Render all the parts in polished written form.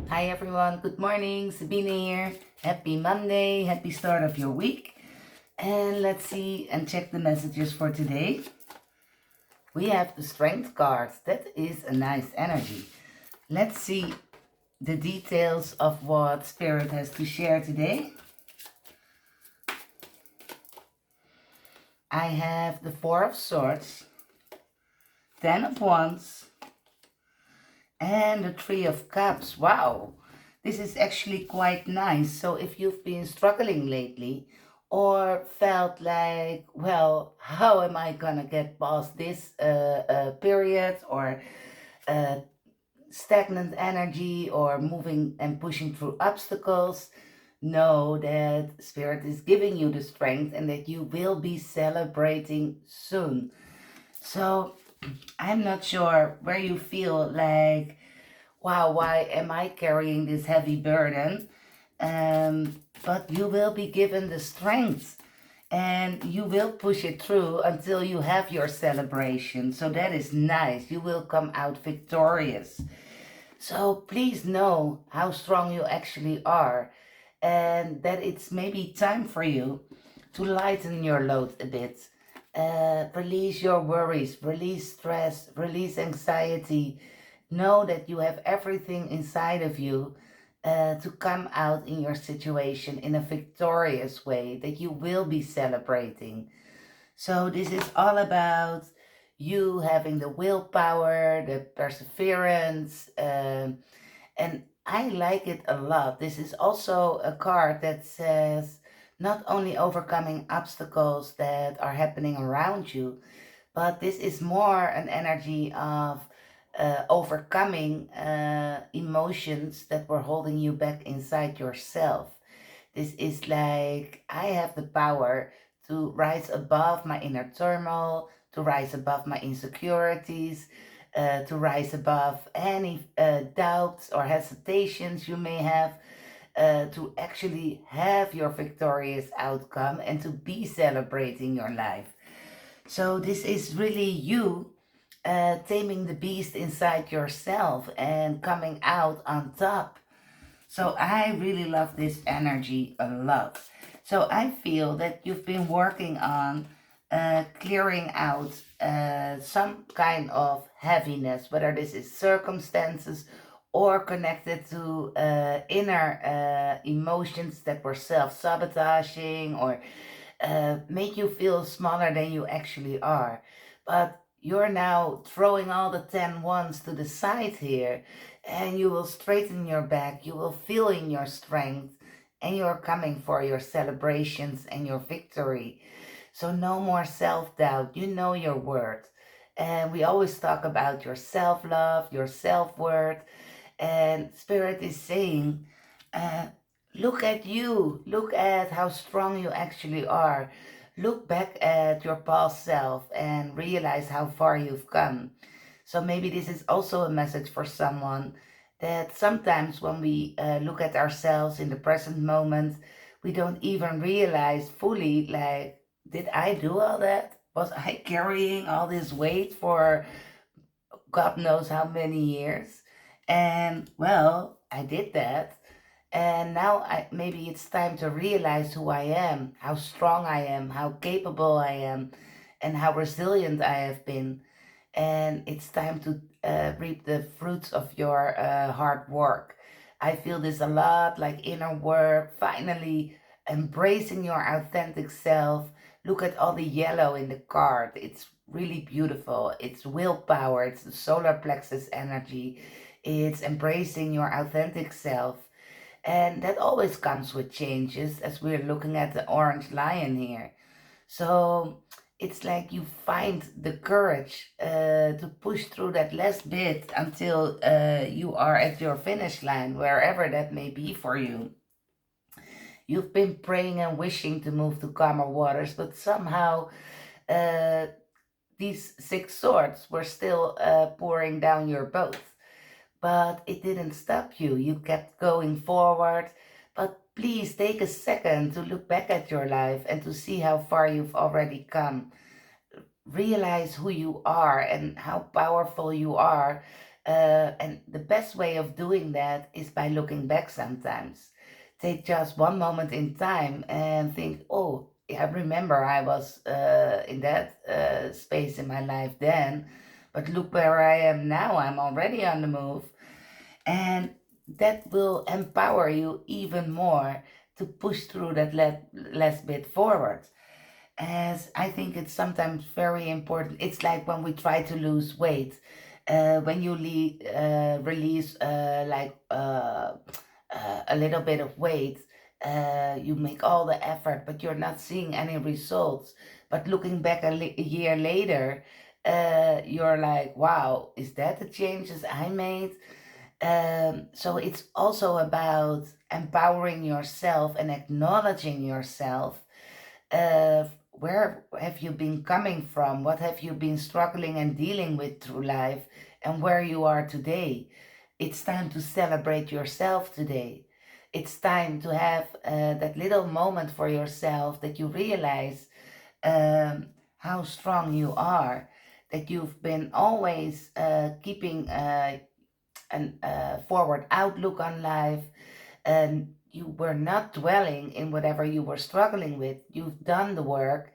Hi everyone, good morning, Sabine here. Happy Monday, happy start of your week. And let's see and check the messages for today. We have the Strength cards. That is a nice energy. Let's see the details of what Spirit has to share today. I have the Four of Swords, Ten of Wands, and the Three of Cups. Wow, this is actually quite nice. So if you've been struggling lately or felt like, well, how am I gonna get past this period, or stagnant energy, or moving and pushing through obstacles, know that Spirit is giving you the strength and that you will be celebrating soon. So I'm not sure where you feel like, wow, why am I carrying this heavy burden? But you will be given the strength and you will push it through until you have your celebration. So that is nice. You will come out victorious. So please know how strong you actually are, and that it's maybe time for you to lighten your load a bit. Release your worries, release stress, release anxiety. Know that you have everything inside of you to come out in your situation in a victorious way, that you will be celebrating. So this is all about you having the willpower, the perseverance, and I like it a lot. This is also a card that says not only overcoming obstacles that are happening around you, but this is more an energy of overcoming emotions that were holding you back inside yourself. This is like, I have the power to rise above my inner turmoil, to rise above my insecurities, to rise above any doubts or hesitations you may have, to actually have your victorious outcome and to be celebrating your life. So this is really you taming the beast inside yourself and coming out on top. So I really love this energy a lot. So I feel that you've been working on clearing out some kind of heaviness, whether this is circumstances or connected to inner emotions that were self-sabotaging or make you feel smaller than you actually are. But you're now throwing all the 10 ones to the side here, and you will straighten your back, you will feel in your strength, and you're coming for your celebrations and your victory. So no more self-doubt. You know your worth. And we always talk about your self-love, your self-worth. And Spirit is saying, uh, look at you. Look at how strong you actually are. Look back at your past self and realize how far you've come. So maybe this is also a message for someone, that sometimes when we look at ourselves in the present moment, we don't even realize fully, like, did I do all that? Was I carrying all this weight for God knows how many years? And well, I did that. And now maybe it's time to realize who I am, how strong I am, how capable I am, and how resilient I have been. And it's time to reap the fruits of your hard work. I feel this a lot, like inner work, finally embracing your authentic self. Look at all the yellow in the card. It's really beautiful. It's willpower, it's the solar plexus energy, it's embracing your authentic self. And that always comes with changes, as we're looking at the orange lion here. So it's like you find the courage to push through that last bit until you are at your finish line, wherever that may be for you. You've been praying and wishing to move to calmer waters, but somehow uh, these six swords were still pouring down your boat. But it didn't stop you. You kept going forward. But please take a second to look back at your life and to see how far you've already come. Realize who you are and how powerful you are, And the best way of doing that is by looking back sometimes. Take just one moment in time and think, oh, I remember I was in that space in my life then, but look where I am now. I'm already on the move. And that will empower you even more to push through that last bit forward. As I think it's sometimes very important. It's like when we try to lose weight. When you release a little bit of weight, you make all the effort, but you're not seeing any results. But looking back a year later, you're like, wow, is that the changes I made? So it's also about empowering yourself and acknowledging yourself. Where have you been coming from? What have you been struggling and dealing with through life, and where you are today? It's time to celebrate yourself today. It's time to have that little moment for yourself that you realize how strong you are, that you've been always keeping a forward outlook on life, and you were not dwelling in whatever you were struggling with. You've done the work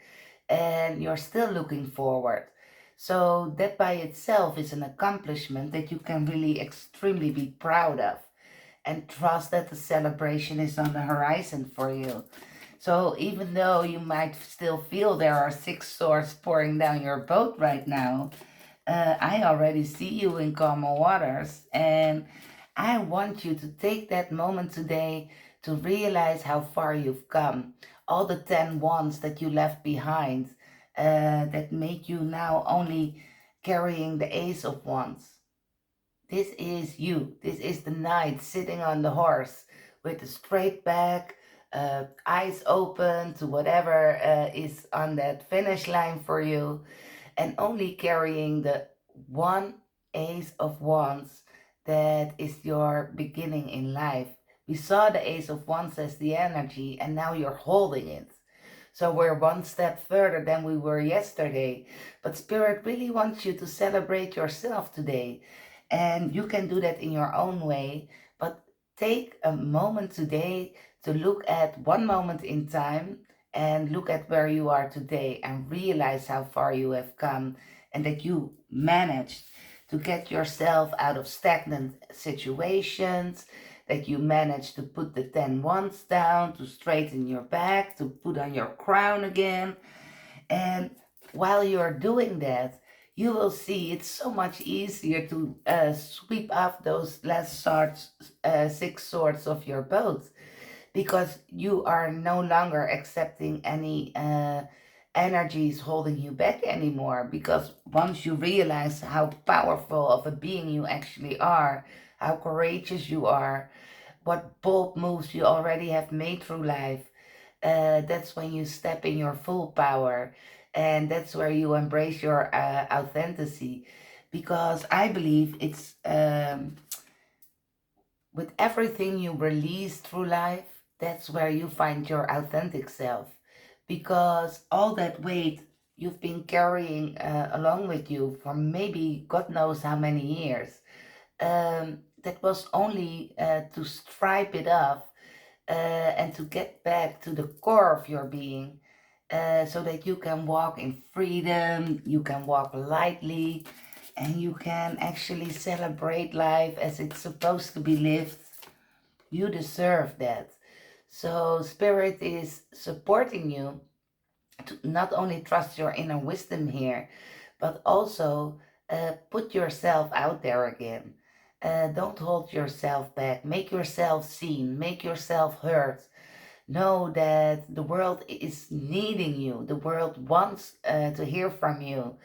and you're still looking forward. So that by itself is an accomplishment that you can really extremely be proud of, and trust that the celebration is on the horizon for you. So even though you might still feel there are six swords pouring down your boat right now, I already see you in calmer waters, and I want you to take that moment today to realize how far you've come. All the 10 wands that you left behind that make you now only carrying the Ace of Wands. This is you. This is the knight sitting on the horse with a straight back, eyes open to whatever is on that finish line for you, and only carrying the one Ace of Wands that is your beginning in life. We saw the Ace of Wands as the energy, and now you're holding it. So we're one step further than we were yesterday. But Spirit really wants you to celebrate yourself today. And you can do that in your own way. But take a moment today to look at one moment in time and look at where you are today and realize how far you have come, and that you managed to get yourself out of stagnant situations, that you managed to put the 10 wands down, to straighten your back, to put on your crown again. And while you're doing that, you will see it's so much easier to sweep off those last six swords of your boat, because you are no longer accepting any energies holding you back anymore. Because once you realize how powerful of a being you actually are, how courageous you are, what bold moves you already have made through life, that's when you step in your full power, and that's where you embrace your authenticity. Because I believe it's with everything you release through life, that's where you find your authentic self. Because all that weight you've been carrying along with you for maybe God knows how many years, that was only to stripe it off and to get back to the core of your being, so that you can walk in freedom, you can walk lightly, and you can actually celebrate life as it's supposed to be lived. You deserve that. So Spirit is supporting you to not only trust your inner wisdom here, but also put yourself out there again. Don't hold yourself back. Make yourself seen. Make yourself heard. Know that the world is needing you. The world wants to hear from you.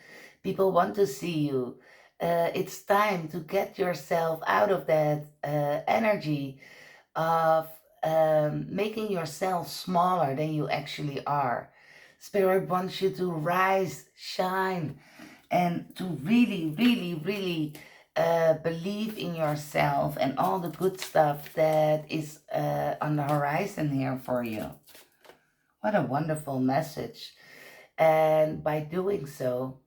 People want to see you. It's time to get yourself out of that energy of making yourself smaller than you actually are. Spirit wants you to rise, shine, and to really, really, really believe in yourself and all the good stuff that is on the horizon here for you. What a wonderful message. And by doing so,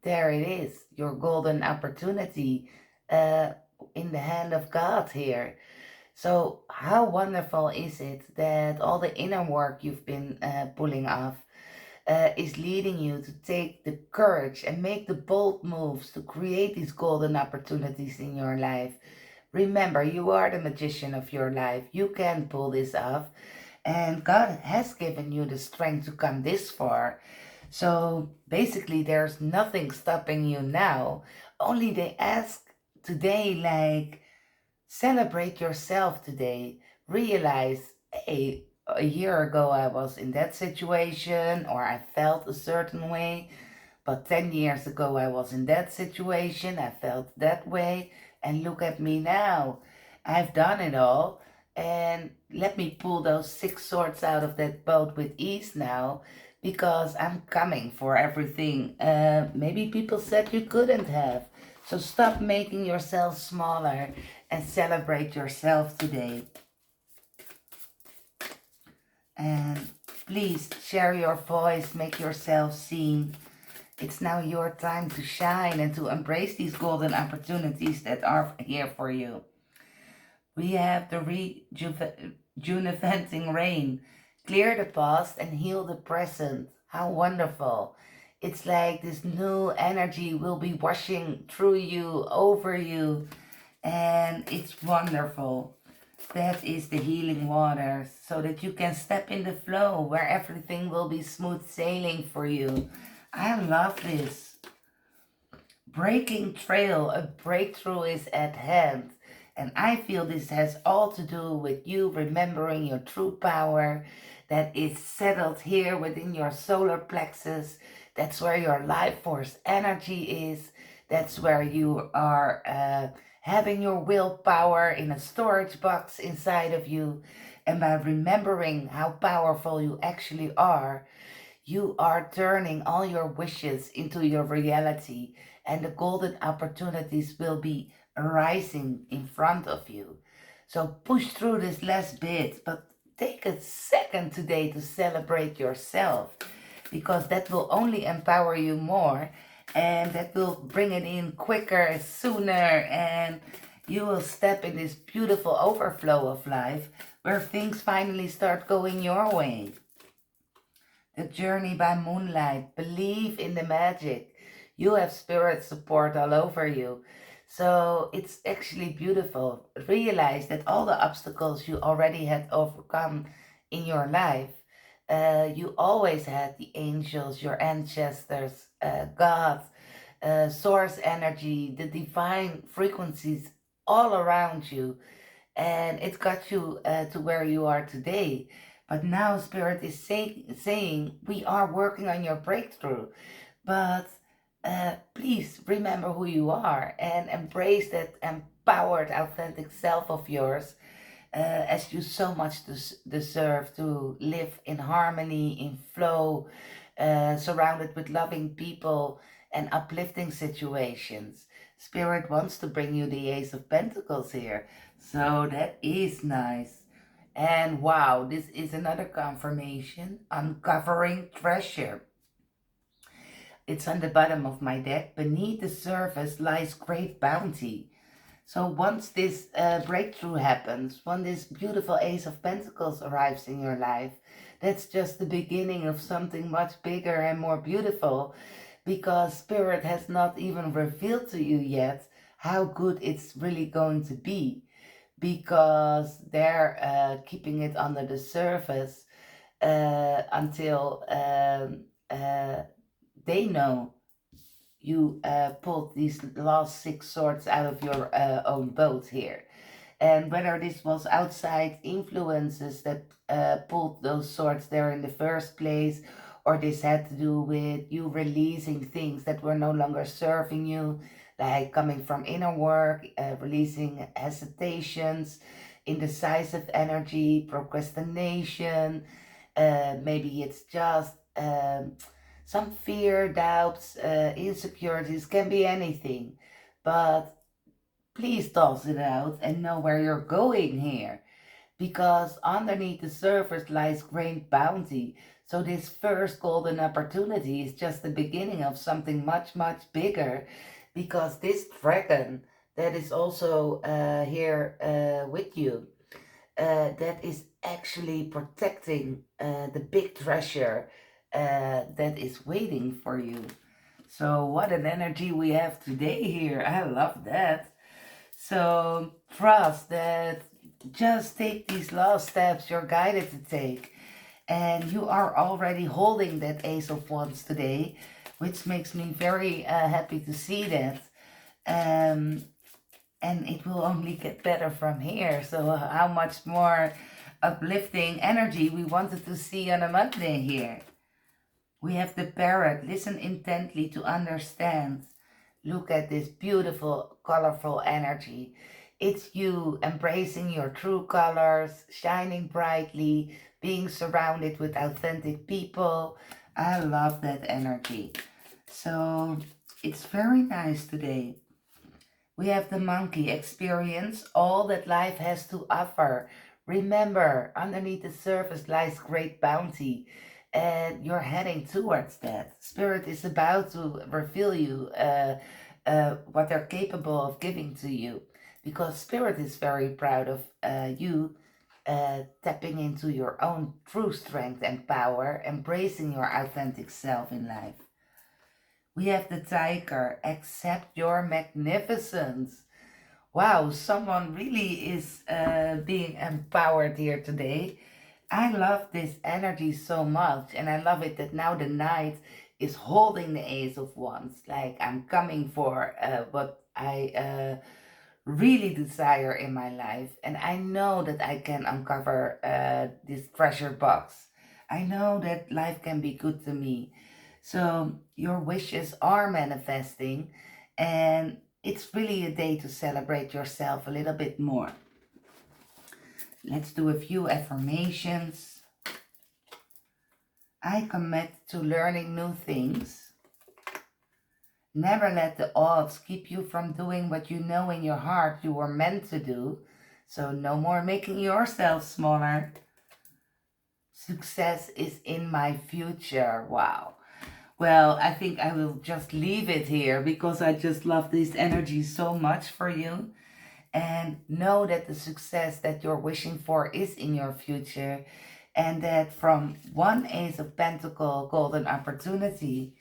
there it is, your golden opportunity uh, in the hand of God here. So, how wonderful is it that all the inner work you've been pulling off is leading you to take the courage and make the bold moves to create these golden opportunities in your life? Remember, you are the magician of your life. You can pull this off, and God has given you the strength to come this far. So basically, there's nothing stopping you now. Only they ask today, like, celebrate yourself today. Realize, hey, a year ago I was in that situation or I felt a certain way, but 10 years ago I was in that situation, I felt that way, and look at me now. I've done it all, and let me pull those 6 swords out of that boat with ease now, because I'm coming for everything maybe people said you couldn't have. So stop making yourself smaller and celebrate yourself today. And please share your voice, make yourself seen. It's now your time to shine and to embrace these golden opportunities that are here for you. We have the rejuvenating rain. Clear the past and heal the present. How wonderful. It's like this new energy will be washing through you, over you, and it's wonderful. That is the healing water, so that you can step in the flow where everything will be smooth sailing for you. I love this. Breaking trail, a breakthrough is at hand. And I feel this has all to do with you remembering your true power that is settled here within your solar plexus. That's where your life force energy is. That's where you are having your willpower in a storage box inside of you. And by remembering how powerful you actually are, you are turning all your wishes into your reality, and the golden opportunities will be arising in front of you. So push through this last bit, but take a second today to celebrate yourself, because that will only empower you more, and that will bring it in quicker, sooner, and you will step in this beautiful overflow of life where things finally start going your way. The journey by moonlight. Believe in the magic. You have spirit support all over you. So it's actually beautiful. Realize that all the obstacles you already had overcome in your life, you always had the angels, your ancestors, God, source energy, the divine frequencies all around you, and it got you to where you are today. But now Spirit is saying, we are working on your breakthrough, but please remember who you are and embrace that empowered, authentic self of yours, as you so much deserve to live in harmony, in flow, surrounded with loving people and uplifting situations. Spirit wants to bring you the Ace of Pentacles here. So that is nice. And wow, this is another confirmation. Uncovering treasure. It's on the bottom of my deck. Beneath the surface lies great bounty. So once this breakthrough happens, when this beautiful Ace of Pentacles arrives in your life, that's just the beginning of something much bigger and more beautiful, because Spirit has not even revealed to you yet how good it's really going to be, because they're keeping it under the surface until they know you pulled these last 6 swords out of your own boat here. And whether this was outside influences that pulled those swords there in the first place, or this had to do with you releasing things that were no longer serving you, like coming from inner work, releasing hesitations, indecisive energy, procrastination. Maybe it's just some fear, doubts, insecurities, can be anything. But please toss it out and know where you're going here, because underneath the surface lies great bounty. So this first golden opportunity is just the beginning of something much, much bigger, because this dragon that is also here with you, that is actually protecting the big treasure that is waiting for you. So, what an energy we have today here. I love that. So, trust that just take these last steps you're guided to take. And you are already holding that Ace of Wands today, which makes me very happy to see that. Um, and it will only get better from here. So, how much more uplifting energy we wanted to see on a Monday here. We have the parrot. Listen intently to understand. Look at this beautiful, colorful energy. It's you embracing your true colors, shining brightly, being surrounded with authentic people. I love that energy. So it's very nice today. We have the monkey experience, all that life has to offer. Remember, underneath the surface lies great bounty, and you're heading towards that. Spirit is about to reveal you what they're capable of giving to you, because Spirit is very proud of you tapping into your own true strength and power, embracing your authentic self in life. We have the tiger, accept your magnificence. Wow, someone really is being empowered here today. I love this energy so much, and I love it that now the knight is holding the Ace of Wands. Like, I'm coming for what I really desire in my life, and I know that I can uncover this treasure box. I know that life can be good to me. So your wishes are manifesting, and it's really a day to celebrate yourself a little bit more. Let's do a few affirmations. I commit to learning new things. Never let the odds keep you from doing what you know in your heart you were meant to do. So no more making yourself smaller. Success is in my future. Wow. Well, I think I will just leave it here because I just love this energy so much for you. And know that the success that you're wishing for is in your future. And that from one Ace of Pentacle, golden opportunity,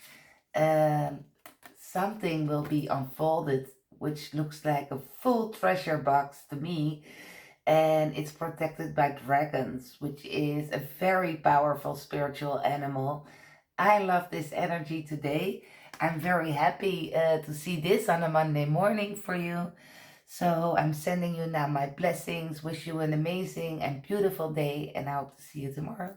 something will be unfolded, which looks like a full treasure box to me. And it's protected by dragons, which is a very powerful spiritual animal. I love this energy today. I'm very happy to see this on a Monday morning for you. So I'm sending you now my blessings. Wish you an amazing and beautiful day, and I hope to see you tomorrow.